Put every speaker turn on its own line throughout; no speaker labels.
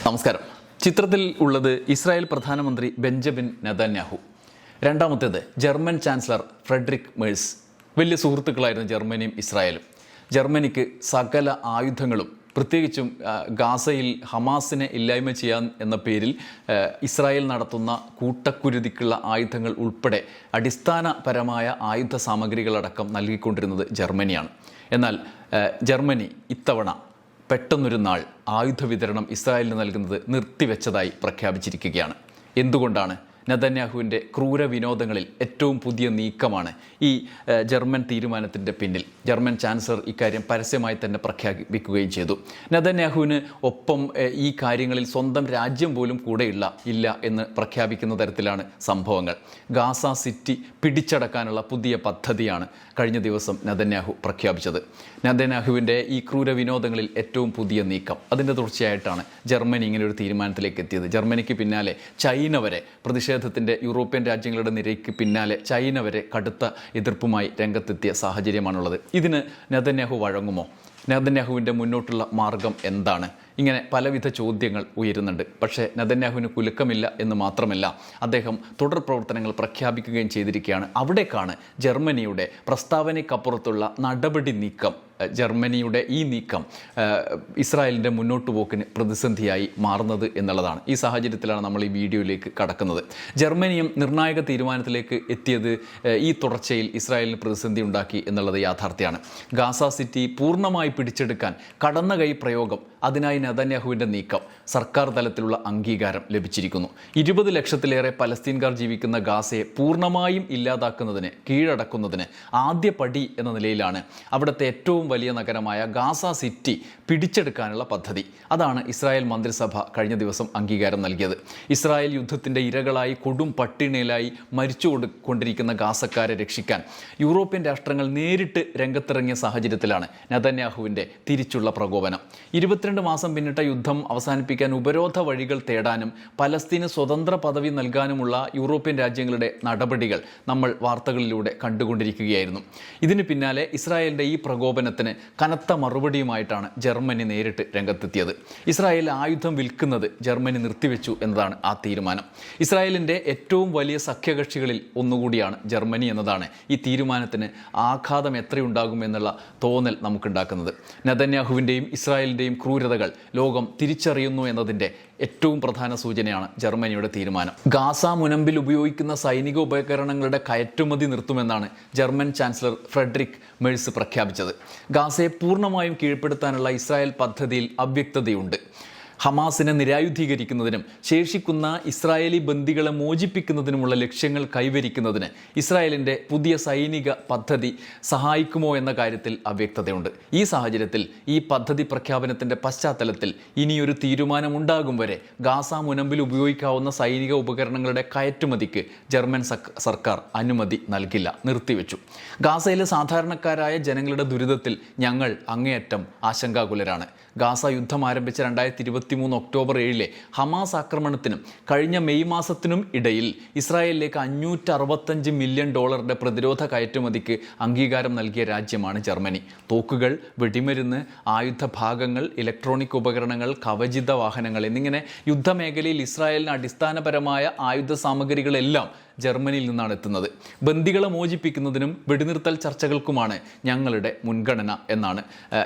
നമസ്കാരം. ചിത്രത്തിൽ ഉള്ളത് ഇസ്രായേൽ പ്രധാനമന്ത്രി ബെഞ്ചമിൻ നെതന്യാഹു, രണ്ടാമത്തേത് ജർമ്മൻ ചാൻസലർ ഫ്രെഡറിക് മേഴ്സ്. വലിയ സുഹൃത്തുക്കളായിരുന്നു ജർമ്മനിയും ഇസ്രായേലും. ജർമ്മനിക്ക് സകല ആയുധങ്ങളും, പ്രത്യേകിച്ചും ഗാസയിൽ ഹമാസിനെ ഇല്ലായ്മ ചെയ്യാൻ എന്ന പേരിൽ ഇസ്രായേൽ നടത്തുന്ന കൂട്ടക്കുരുതിക്കുള്ള ആയുധങ്ങൾ ഉൾപ്പെടെ അടിസ്ഥാനപരമായ ആയുധ സാമഗ്രികളടക്കം നൽകിക്കൊണ്ടിരുന്നത് ജർമ്മനിയാണ്. എന്നാൽ ജർമ്മനി ഇത്തവണ പെട്ടെന്നൊരു നാൾ ആയുധ വിതരണം ഇസ്രായേലിന് നൽകുന്നത് നിർത്തിവെച്ചതായി പ്രഖ്യാപിച്ചിരിക്കുകയാണ്. എന്തുകൊണ്ടാണ്? നെതന്യാഹുവിൻ്റെ ക്രൂര വിനോദങ്ങളിൽ ഏറ്റവും പുതിയ നീക്കമാണ് ഈ ജർമ്മൻ തീരുമാനത്തിൻ്റെ പിന്നിൽ. ജർമ്മൻ ചാൻസലർ ഇക്കാര്യം പരസ്യമായി തന്നെ പ്രഖ്യാപിക്കുകയും ചെയ്തു. നെതന്യാഹുവിന് ഒപ്പം ഈ കാര്യങ്ങളിൽ സ്വന്തം രാജ്യം പോലും ഇല്ല എന്ന് പ്രഖ്യാപിക്കുന്ന തരത്തിലാണ് സംഭവങ്ങൾ. ഗാസ സിറ്റി പിടിച്ചടക്കാനുള്ള പുതിയ പദ്ധതിയാണ് കഴിഞ്ഞ ദിവസം നെതന്യാഹു പ്രഖ്യാപിച്ചത്. നെതന്യാഹുവിൻ്റെ ഈ ക്രൂര വിനോദങ്ങളിൽ ഏറ്റവും പുതിയ നീക്കം, അതിൻ്റെ തുടർച്ചയായിട്ടാണ് ജർമ്മനി ഇങ്ങനെ ഒരു തീരുമാനത്തിലേക്ക് എത്തിയത്. ജർമ്മനിക്ക് പിന്നാലെ ചൈന വരെ പ്രതിഷേധത്തിൻ്റെ യൂറോപ്യൻ രാജ്യങ്ങളുടെ നിരയ്ക്ക് പിന്നാലെ ചൈന വരെ കടുത്ത എതിർപ്പുമായി രംഗത്തെത്തിയ സാഹചര്യമാണുള്ളത്. ഇതിന് നെതന്യാഹു വഴങ്ങുമോ? നെതന്യാഹുവിൻ്റെ മുന്നോട്ടുള്ള മാർഗം എന്താണ്? ഇങ്ങനെ പലവിധ ചോദ്യങ്ങൾ ഉയരുന്നുണ്ട്. പക്ഷേ നെതന്യാഹുവിന് കുലുക്കമില്ല എന്ന് മാത്രമല്ല, അദ്ദേഹം തുടർ പ്രവർത്തനങ്ങൾ പ്രഖ്യാപിക്കുകയും ചെയ്തിരിക്കുകയാണ്. അവിടേക്കാണ് ജർമ്മനിയുടെ പ്രസ്താവനയ്ക്കപ്പുറത്തുള്ള നടപടി നീക്കം, ജർമ്മനിയുടെ ഈ നീക്കം ഇസ്രായേലിൻ്റെ മുന്നോട്ട് പോക്കിന് പ്രതിസന്ധിയായി മാറുന്നത് എന്നുള്ളതാണ്. ഈ സാഹചര്യത്തിലാണ് നമ്മൾ ഈ വീഡിയോയിലേക്ക് കടക്കുന്നത്. ജർമ്മനിയും നിർണായക തീരുമാനത്തിലേക്ക് എത്തിയത് ഈ തുടർച്ചയിൽ ഇസ്രായേലിന് പ്രതിസന്ധി ഉണ്ടാക്കി എന്നുള്ളത് യാഥാർത്ഥ്യമാണ്. ഗാസ സിറ്റി പൂർണ്ണമായി പിടിച്ചെടുക്കാൻ കടന്ന കൈ പ്രയോഗം, അതിനായി നെതന്യാഹുവിൻ്റെ നീക്കം, സർക്കാർ തലത്തിലുള്ള അംഗീകാരം ലഭിച്ചിരിക്കുന്നു. 20 ലക്ഷത്തിലേറെ പലസ്തീൻകാർ ജീവിക്കുന്ന ഗാസയെ പൂർണ്ണമായും ഇല്ലാതാക്കുന്നതിന്, കീഴടക്കുന്നതിന് ആദ്യ പടി എന്ന നിലയിലാണ് അവിടുത്തെ ഏറ്റവും വലിയ നഗരമായ ഗാസ സിറ്റി പിടിച്ചെടുക്കാനുള്ള പദ്ധതി. അതാണ് ഇസ്രായേൽ മന്ത്രിസഭ കഴിഞ്ഞ ദിവസം അംഗീകാരം നൽകിയത്. ഇസ്രായേൽ യുദ്ധത്തിൻ്റെ ഇരകളായി കൊടും പട്ടിണിയിലായി മരിച്ചുകൊണ്ടിരിക്കുന്ന ഗാസക്കാരെ രക്ഷിക്കാൻ യൂറോപ്യൻ രാഷ്ട്രങ്ങൾ നേരിട്ട് രംഗത്തിറങ്ങിയ സാഹചര്യത്തിലാണ് നെതന്യാഹുവിൻ്റെ തിരിച്ചുള്ള പ്രകോപനം. 22 മാസം പിന്നിട്ട യുദ്ധം അവസാനിപ്പിക്കാൻ ഉപരോധ വഴികൾ തേടാനും പലസ്തീന് സ്വതന്ത്ര പദവി നൽകാനുമുള്ള യൂറോപ്യൻ രാജ്യങ്ങളുടെ നടപടികൾ നമ്മൾ വാർത്തകളിലൂടെ കണ്ടുകൊണ്ടിരിക്കുകയായിരുന്നു. ഇതിന് പിന്നാലെ ഇസ്രായേലിൻ്റെ ഈ പ്രകോപനത്തിന് കനത്ത മറുപടിയുമായിട്ടാണ് ജർമ്മനി നേരിട്ട് രംഗത്തെത്തിയത്. ഇസ്രായേൽ ആയുധം വിൽക്കുന്നത് ജർമ്മനി നിർത്തിവെച്ചു എന്നതാണ് ആ തീരുമാനം. ഇസ്രായേലിൻ്റെ ഏറ്റവും വലിയ സഖ്യകക്ഷികളിൽ ഒന്നുകൂടിയാണ് ജർമ്മനി എന്നതാണ് ഈ തീരുമാനത്തിന് ആഘാതം എത്രയുണ്ടാകും എന്നുള്ള തോന്നൽ നമുക്കുണ്ടാക്കുന്നത്. നെതന്യാഹുവിൻ്റെയും ഇസ്രായേലിൻ്റെയും ക്രൂരതകൾ ലോകം തിരിച്ചറിയുന്നു എന്നതിൻ്റെ ഏറ്റവും പ്രധാന സൂചനയാണ് ജർമ്മനിയുടെ തീരുമാനം. ഗാസ മുനമ്പിൽ ഉപയോഗിക്കുന്ന സൈനിക ഉപകരണങ്ങളുടെ കയറ്റുമതി നിർത്തുമെന്നാണ് ജർമ്മൻ ചാൻസലർ ഫ്രെഡറിക് മേഴ്സ് പ്രഖ്യാപിച്ചത്. ഗാസയെ പൂർണ്ണമായും കീഴ്പ്പെടുത്താനുള്ള ഇസ്രായേൽ പദ്ധതിയിൽ അവ്യക്തതയുണ്ട്. ഹമാസിനെ നിരായുധീകരിക്കുന്നതിനും ശേഷിക്കുന്ന ഇസ്രായേലി ബന്ദികളെ മോചിപ്പിക്കുന്നതിനുമുള്ള ലക്ഷ്യങ്ങൾ കൈവരിക്കുന്നതിന് ഇസ്രായേലിൻ്റെ പുതിയ സൈനിക പദ്ധതി സഹായിക്കുമോ എന്ന കാര്യത്തിൽ അവ്യക്തതയുണ്ട്. ഈ സാഹചര്യത്തിൽ ഈ പദ്ധതി പ്രഖ്യാപനത്തിൻ്റെ പശ്ചാത്തലത്തിൽ ഇനിയൊരു തീരുമാനമുണ്ടാകും വരെ ഗാസ മുനമ്പിൽ ഉപയോഗിക്കാവുന്ന സൈനിക ഉപകരണങ്ങളുടെ കയറ്റുമതിക്ക് ജർമ്മൻ സർക്കാർ അനുമതി നൽകില്ല, നിർത്തിവെച്ചു. ഗാസയിലെ സാധാരണക്കാരായ ജനങ്ങളുടെ ദുരിതത്തിൽ ഞങ്ങൾ അങ്ങേയറ്റം ആശങ്കാകുലരാണ്. ഗാസ യുദ്ധം ആരംഭിച്ച 2023 ഒക്ടോബർ 7 ഹമാസ് ആക്രമണത്തിനും കഴിഞ്ഞ മെയ് മാസത്തിനും ഇടയിൽ ഇസ്രായേലിലേക്ക് $565 മില്യൺ പ്രതിരോധ കയറ്റുമതിക്ക് അംഗീകാരം നൽകിയ രാജ്യമാണ് ജർമ്മനി. തോക്കുകൾ, വെടിമരുന്ന്, ആയുധഭാഗങ്ങൾ, ഇലക്ട്രോണിക് ഉപകരണങ്ങൾ, കവചിത വാഹനങ്ങൾ എന്നിങ്ങനെ യുദ്ധമേഖലയിൽ ഇസ്രായേലിന് അടിസ്ഥാനപരമായ ആയുധ സാമഗ്രികളെല്ലാം ജർമ്മനിയിൽ നിന്നാണ് എത്തുന്നത്. ബന്ദികളെ മോചിപ്പിക്കുന്നതിനും വെടിനിർത്തൽ ചർച്ചകൾക്കുമാണ് ഞങ്ങളുടെ മുൻഗണന എന്നാണ്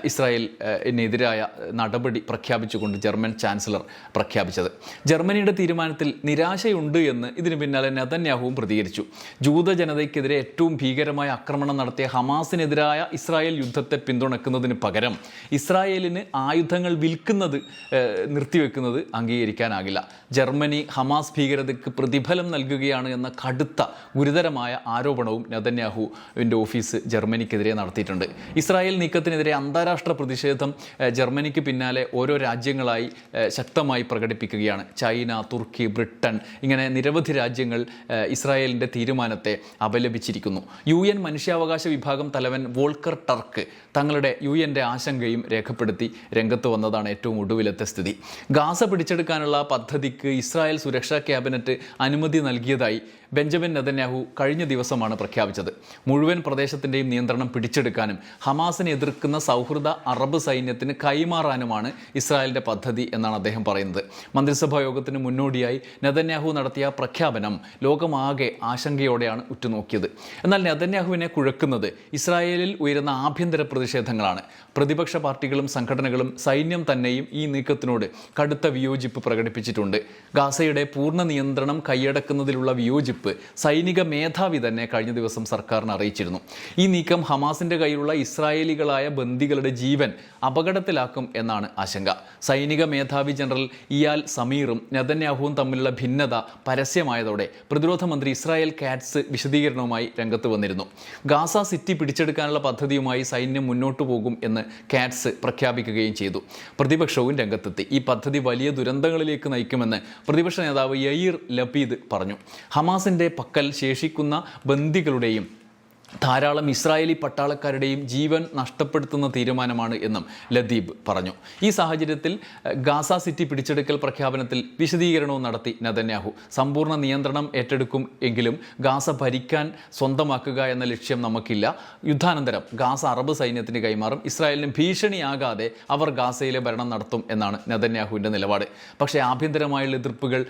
ഇസ്രായേലിനെതിരായ നടപടി പ്രഖ്യാപിച്ചുകൊണ്ട് ജർമ്മൻ ചാൻസലർ പ്രഖ്യാപിച്ചത്. ജർമ്മനിയുടെ തീരുമാനത്തിൽ നിരാശയുണ്ട് എന്ന് ഇതിന് പിന്നാലെ നെതന്യാഹുവും പ്രതികരിച്ചു. ജൂത ജനതയ്ക്കെതിരെ ഏറ്റവും ഭീകരമായ ആക്രമണം നടത്തിയ ഹമാസിനെതിരായ ഇസ്രായേൽ യുദ്ധത്തെ പിന്തുണക്കുന്നതിന് പകരം ഇസ്രായേലിന് ആയുധങ്ങൾ വിൽക്കുന്നത് നിർത്തിവെക്കുന്നത് അംഗീകരിക്കാനാകില്ല. ജർമ്മനി ഹമാസ് ഭീകരതയ്ക്ക് പ്രതിഫലം നൽകുകയാണ് എന്ന കടുത്ത ഗുരുതരമായ ആരോപണവും നെതന്യാഹുവിൻ്റെ ഓഫീസ് ജർമ്മനിക്കെതിരെ നടത്തിയിട്ടുണ്ട്. ഇസ്രായേൽ നീക്കത്തിനെതിരെ അന്താരാഷ്ട്ര പ്രതിഷേധം ജർമ്മനിക്ക് പിന്നാലെ ഓരോ രാജ്യങ്ങളായി ശക്തമായി പ്രകടിപ്പിക്കുകയാണ്. ചൈന, തുർക്കി, ബ്രിട്ടൻ, ഇങ്ങനെ നിരവധി രാജ്യങ്ങൾ ഇസ്രായേലിൻ്റെ തീരുമാനത്തെ അപലപിച്ചിരിക്കുന്നു. UN മനുഷ്യാവകാശ വിഭാഗം തലവൻ വോൾക്കർ ടർക്ക് തങ്ങളുടെ UN ആശങ്കയും രേഖപ്പെടുത്തി രംഗത്ത് വന്നതാണ് ഏറ്റവും ഒടുവിലത്തെ സ്ഥിതി. ഗാസ പിടിച്ചെടുക്കാനുള്ള പദ്ധതിക്ക് ഇസ്രായേൽ സുരക്ഷാ ക്യാബിനറ്റ് അനുമതി നൽകിയതായി ബെഞ്ചമിൻ നെതന്യാഹു കഴിഞ്ഞ ദിവസമാണ് പ്രഖ്യാപിച്ചത്. മുഴുവൻ പ്രദേശത്തിൻ്റെയും നിയന്ത്രണം പിടിച്ചെടുക്കാനും ഹമാസിനെ എതിർക്കുന്ന സൗഹൃദ അറബ് സൈന്യത്തിന് കൈമാറാനുമാണ് ഇസ്രായേലിൻ്റെ പദ്ധതി എന്നാണ് അദ്ദേഹം പറയുന്നത്. മന്ത്രിസഭാ യോഗത്തിന് മുന്നോടിയായി നെതന്യാഹു നടത്തിയ പ്രഖ്യാപനം ലോകമാകെ ആശങ്കയോടെയാണ് ഉറ്റുനോക്കിയത്. എന്നാൽ നെതന്യാഹുവിനെ കുഴക്കുന്നത് ഇസ്രായേലിൽ ഉയരുന്ന ആഭ്യന്തര പ്രതിഷേധങ്ങളാണ്. പ്രതിപക്ഷ പാർട്ടികളും സംഘടനകളും സൈന്യം തന്നെയും ഈ നീക്കത്തിനോട് കടുത്ത വിയോജിപ്പ് പ്രകടിപ്പിച്ചിട്ടുണ്ട്. ഗാസയുടെ പൂർണ്ണ നിയന്ത്രണം കൈയടക്കുന്നതിലുള്ള വിയോജിപ്പ് സൈനിക മേധാവി തന്നെ കഴിഞ്ഞ ദിവസം സർക്കാരിനെ അറിയിച്ചിരുന്നു. ഈ നീക്കം ഹമാസിന്റെ കയ്യിലുള്ള ഇസ്രായേലികളായ ബന്ദികളുടെ ജീവൻ അപകടത്തിലാക്കും എന്നാണ് ആശങ്ക. സൈനിക മേധാവി ജനറൽ ഇയാൽ സമീറും നെതന്യാഹുവും തമ്മിലുള്ള ഭിന്നത പരസ്യമായതോടെ പ്രതിരോധ മന്ത്രി ഇസ്രായേൽ കാറ്റ്സ് വിശദീകരണവുമായി രംഗത്ത് വന്നിരുന്നു. ഗാസ സിറ്റി പിടിച്ചെടുക്കാനുള്ള പദ്ധതിയുമായി സൈന്യം മുന്നോട്ടു പോകും എന്ന് കാറ്റ്സ് പ്രഖ്യാപിക്കുകയും ചെയ്തു. പ്രതിപക്ഷവും രംഗത്തെത്തി. ഈ പദ്ധതി വലിയ ദുരന്തങ്ങളിലേക്ക് നയിക്കുമെന്ന് പ്രതിപക്ഷ നേതാവ് യയീർ ലപീദ് പറഞ്ഞു. ഹമാസിന്റെ പക്കൽ ശേഷിക്കുന്ന ബന്ദികളുടെയും ധാരാളം ഇസ്രായേലി പട്ടാളക്കാരുടെയും ജീവൻ നഷ്ടപ്പെടുത്തുന്ന തീരുമാനമാണ് എന്നും ലദീബ് പറഞ്ഞു. ഈ സാഹചര്യത്തിൽ ഗാസ സിറ്റി പിടിച്ചെടുക്കൽ പ്രഖ്യാപനത്തിൽ വിശദീകരണവും നടത്തി നെതന്യാഹു. സമ്പൂർണ്ണ നിയന്ത്രണം ഏറ്റെടുക്കും എങ്കിലും ഗാസ ഭരിക്കാൻ സ്വന്തമാക്കുക എന്ന ലക്ഷ്യം നമുക്കില്ല. യുദ്ധാനന്തരം ഗാസ അറബ് സൈന്യത്തിന് കൈമാറും. ഇസ്രായേലിന് ഭീഷണിയാകാതെ അവർ ഗാസയിലെ ഭരണം നടത്തും എന്നാണ് നെതന്യാഹുവിൻ്റെ നിലപാട്. പക്ഷേ ആഭ്യന്തരമായുള്ള എതിർപ്പുകൾ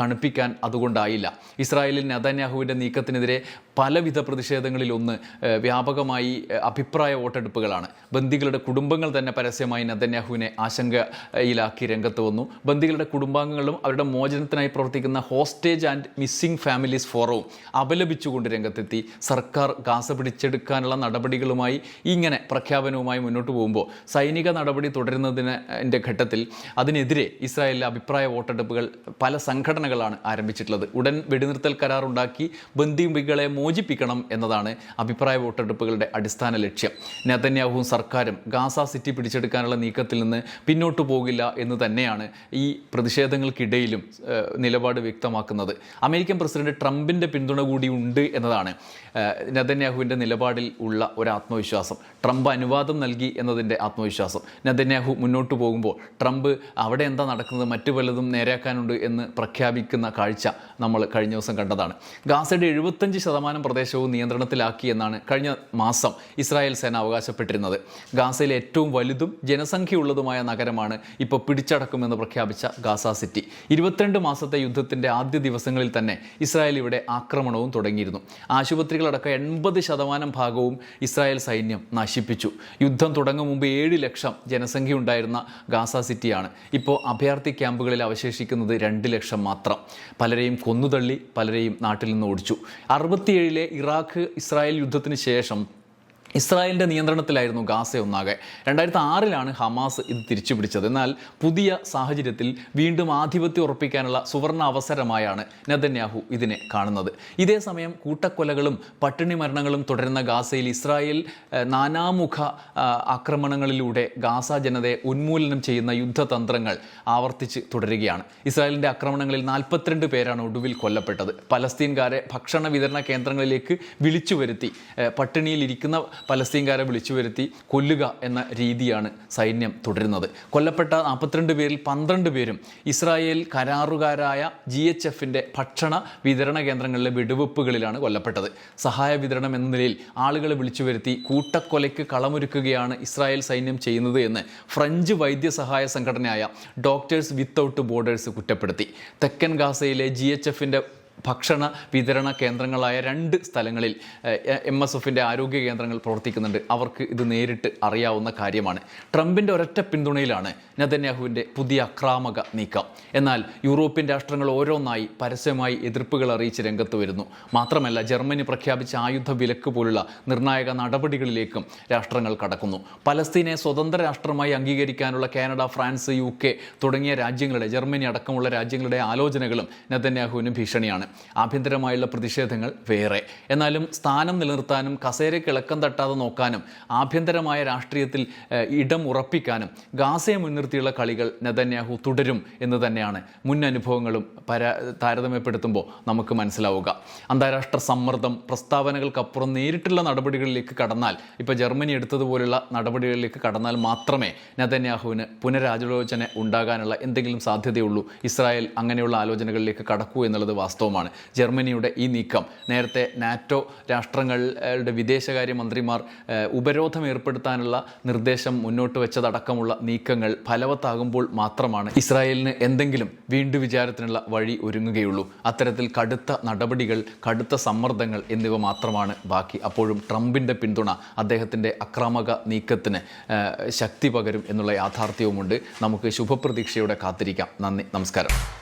തണുപ്പിക്കാൻ അതുകൊണ്ടായില്ല. ഇസ്രായേലിൽ നെതന്യാഹുവിൻ്റെ നീക്കത്തിനെതിരെ പലവിധ പ്രതിഷേധങ്ങളിലൊന്ന് വ്യാപകമായി അഭിപ്രായ വോട്ടെടുപ്പുകളാണ്. ബന്ദികളുടെ കുടുംബങ്ങൾ തന്നെ പരസ്യമായി നെതന്യാഹുവിനെ ആശങ്കയിലാക്കി രംഗത്ത് വന്നു. ബന്ദികളുടെ കുടുംബാംഗങ്ങളും അവരുടെ മോചനത്തിനായി പ്രവർത്തിക്കുന്ന ഹോസ്റ്റേജ് ആൻഡ് മിസ്സിംഗ് ഫാമിലീസ് ഫോറവും അപലപിച്ചുകൊണ്ട് രംഗത്തെത്തി. സർക്കാർ ഗാസ പിടിച്ചെടുക്കാനുള്ള നടപടികളുമായി ഇങ്ങനെ പ്രഖ്യാപനവുമായി മുന്നോട്ട് പോകുമ്പോൾ സൈനിക നടപടി തുടരുന്നതിൻ്റെ ഘട്ടത്തിൽ അതിനെതിരെ ഇസ്രായേലിലെ അഭിപ്രായ വോട്ടെടുപ്പുകൾ പല സംഘടനകളാണ് ആരംഭിച്ചിട്ടുള്ളത്. ഉടൻ വെടിനിർത്തൽ കരാർ ഉണ്ടാക്കി ബന്ദികളെ മോചിപ്പിക്കണം എന്നതാണ് അഭിപ്രായ വോട്ടെടുപ്പുകളുടെ അടിസ്ഥാന ലക്ഷ്യം. നെതന്യാഹുവും സർക്കാരും ഗാസ സിറ്റി പിടിച്ചെടുക്കാനുള്ള നീക്കത്തിൽ നിന്ന് പിന്നോട്ടു പോകില്ല എന്ന് തന്നെയാണ് ഈ പ്രതിഷേധങ്ങൾക്കിടയിലും നിലപാട് വ്യക്തമാക്കുന്നത്. അമേരിക്കൻ പ്രസിഡന്റ് ട്രംപിൻ്റെ പിന്തുണ കൂടി ഉണ്ട് എന്നതാണ് നെതന്യാഹുവിൻ്റെ നിലപാടിൽ ഉള്ള ഒരു ആത്മവിശ്വാസം. ട്രംപ് അനുവാദം നൽകി എന്നതിൻ്റെ ആത്മവിശ്വാസം. നെതന്യാഹു മുന്നോട്ട് പോകുമ്പോൾ ട്രംപ് അവിടെ എന്താ നടക്കുന്നത്, മറ്റു പലതും നേരെയാക്കാനുണ്ട് എന്ന് പ്രഖ്യാപിക്കുന്ന കാഴ്ച നമ്മൾ കഴിഞ്ഞ ദിവസം കണ്ടതാണ്. ഗാസയുടെ 75% പ്രദേശവും നിയന്ത്രണത്തിലാക്കി എന്നാണ് കഴിഞ്ഞ മാസം ഇസ്രായേൽ സേന അവകാശപ്പെട്ടിരുന്നത്. ഗാസയിലെ ഏറ്റവും വലുതും ജനസംഖ്യയുള്ളതുമായ നഗരമാണ് ഇപ്പോൾ പിടിച്ചടക്കുമെന്ന് പ്രഖ്യാപിച്ച ഗാസ സിറ്റി. 22 മാസത്തെ യുദ്ധത്തിൻ്റെ ആദ്യ ദിവസങ്ങളിൽ തന്നെ ഇസ്രായേൽ ഇവിടെ ആക്രമണവും തുടങ്ങിയിരുന്നു. ആശുപത്രികളടക്കം 80% ഭാഗവും ഇസ്രായേൽ സൈന്യം നശിപ്പിച്ചു. യുദ്ധം തുടങ്ങും മുമ്പ് 7 ലക്ഷം ജനസംഖ്യ ഉണ്ടായിരുന്ന ഗാസ സിറ്റിയാണ് ഇപ്പോൾ അഭയാർത്ഥി ക്യാമ്പുകളിൽ അവശേഷിക്കുന്നത് 2 ലക്ഷം മാത്രം. പലരെയും കൊന്നുതള്ളി, പലരെയും നാട്ടിൽ നിന്ന് ഓടിച്ചു. 67 ഇറാഖ് ഇസ്രായേൽ യുദ്ധത്തിന് ശേഷം ഇസ്രായേലിൻ്റെ നിയന്ത്രണത്തിലായിരുന്നു ഗാസ ഒന്നാകെ. 2006 ഹമാസ് ഇത് തിരിച്ചു പിടിച്ചത്. എന്നാൽ പുതിയ സാഹചര്യത്തിൽ വീണ്ടും ആധിപത്യം ഉറപ്പിക്കാനുള്ള സുവർണ അവസരമായാണ് നെതന്യാഹു ഇതിനെ കാണുന്നത്. ഇതേസമയം കൂട്ടക്കൊലകളും പട്ടിണി മരണങ്ങളും തുടരുന്ന ഗാസയിൽ ഇസ്രായേൽ നാനാമുഖ ആക്രമണങ്ങളിലൂടെ ഗാസ ജനതയെ ഉന്മൂലനം ചെയ്യുന്ന യുദ്ധതന്ത്രങ്ങൾ ആവർത്തിച്ച് തുടരുകയാണ്. ഇസ്രായേലിൻ്റെ ആക്രമണങ്ങളിൽ 42 പേരാണ് ഒടുവിൽ കൊല്ലപ്പെട്ടത്. പലസ്തീൻകാരെ ഭക്ഷണ വിതരണ കേന്ദ്രങ്ങളിലേക്ക് വിളിച്ചു വരുത്തി പട്ടിണിയിലിരിക്കുന്ന പലസ്തീൻകാരെ വിളിച്ചു വരുത്തി കൊല്ലുക എന്ന രീതിയാണ് സൈന്യം തുടരുന്നത്. കൊല്ലപ്പെട്ട 42 പേരിൽ 12 പേരും ഇസ്രായേൽ കരാറുകാരായ GHFൻ്റെ ഭക്ഷണ വിതരണ കേന്ദ്രങ്ങളിലെ വെടിവെപ്പുകളിലാണ് കൊല്ലപ്പെട്ടത്. സഹായ വിതരണം എന്ന നിലയിൽ ആളുകളെ വിളിച്ചു വരുത്തി കൂട്ടക്കൊലയ്ക്ക് കളമൊരുക്കുകയാണ് ഇസ്രായേൽ സൈന്യം ചെയ്യുന്നത് എന്ന് ഫ്രഞ്ച് വൈദ്യസഹായ സംഘടനയായ ഡോക്ടേഴ്സ് വിത്തൗട്ട് ബോർഡേഴ്സ് കുറ്റപ്പെടുത്തി. തെക്കൻ ഗാസയിലെ GHFൻ്റെ ഭക്ഷണ വിതരണ കേന്ദ്രങ്ങളായ 2 സ്ഥലങ്ങളിൽ MSFൻ്റെ ആരോഗ്യ കേന്ദ്രങ്ങൾ പ്രവർത്തിക്കുന്നുണ്ട്. അവർക്ക് ഇത് നേരിട്ട് അറിയാവുന്ന കാര്യമാണ്. ട്രംപിൻ്റെ ഒരൊറ്റ പിന്തുണയിലാണ് നെതന്യാഹുവിൻ്റെ പുതിയ ആക്രാമക നീക്കം. എന്നാൽ യൂറോപ്യൻ രാഷ്ട്രങ്ങൾ ഓരോന്നായി പരസ്യമായി എതിർപ്പുകൾ അറിയിച്ച് രംഗത്ത് വരുന്നു. മാത്രമല്ല, ജർമ്മനി പ്രഖ്യാപിച്ച ആയുധ വിലക്ക് പോലുള്ള നിർണായക നടപടികളിലേക്കും രാഷ്ട്രങ്ങൾ കടക്കുന്നു. പലസ്തീനെ സ്വതന്ത്ര രാഷ്ട്രമായി അംഗീകരിക്കാനുള്ള കാനഡ, ഫ്രാൻസ്, UK തുടങ്ങിയ രാജ്യങ്ങളുടെ, ജർമ്മനി അടക്കമുള്ള രാജ്യങ്ങളുടെ ആലോചനകളും നെതന്യാഹുവിന് ഭീഷണിയാണ്. ആഭ്യന്തരമായുള്ള പ്രതിഷേധങ്ങൾ വേറെ. എന്നാലും സ്ഥാനം നിലനിർത്താനും കസേരയ്ക്ക് ഇളക്കം തട്ടാതെ നോക്കാനും ആഭ്യന്തരമായ രാഷ്ട്രീയത്തിൽ ഇടം ഉറപ്പിക്കാനും ഗാസയെ മുൻനിർത്തിയുള്ള കളികൾ നെതന്യാഹു തുടരും എന്ന് തന്നെയാണ് മുൻ അനുഭവങ്ങളും താരതമ്യപ്പെടുത്തുമ്പോൾ നമുക്ക് മനസ്സിലാവുക. അന്താരാഷ്ട്ര സമ്മർദ്ദം, പ്രസ്താവനകൾക്കപ്പുറം നേരിട്ടുള്ള നടപടികളിലേക്ക് കടന്നാൽ, ഇപ്പോൾ ജർമ്മനി എടുത്തതുപോലുള്ള നടപടികളിലേക്ക് കടന്നാൽ മാത്രമേ നെതന്യാഹുവിന് പുനരാലോചന ഉണ്ടാകാനുള്ള എന്തെങ്കിലും സാധ്യതയുള്ളൂ. ഇസ്രായേൽ അങ്ങനെയുള്ള ആലോചനകളിലേക്ക് കടക്കൂ എന്നുള്ളത് വാസ്തവമാണ്. മാത്രമാണ്. ജർമ്മനിയുടെ ഈ നീക്കം നേരത്തെ നാറ്റോ രാഷ്ട്രങ്ങളുടെ വിദേശകാര്യമന്ത്രിമാർ ഉപരോധം ഏർപ്പെടുത്താനുള്ള നിർദ്ദേശം മുന്നോട്ട് വെച്ചതടക്കമുള്ള നീക്കങ്ങൾ ഫലവത്താകുമ്പോൾ മാത്രമാണ് ഇസ്രായേലിന് എന്തെങ്കിലും വീണ്ടും വിചാരത്തിനുള്ള വഴി ഒരുങ്ങുകയുള്ളൂ. അത്തരത്തിൽ കടുത്ത നടപടികൾ, കടുത്ത സമ്മർദ്ദങ്ങൾ എന്നിവ മാത്രമാണ് ബാക്കി. അപ്പോഴും ട്രംപിൻ്റെ പിന്തുണ അദ്ദേഹത്തിൻ്റെ ആക്രമക നീക്കത്തിന് ശക്തി പകരും എന്നുള്ള യാഥാർത്ഥ്യവുമുണ്ട്. നമുക്ക് ശുഭപ്രതീക്ഷയോടെ കാത്തിരിക്കാം. നന്ദി, നമസ്കാരം.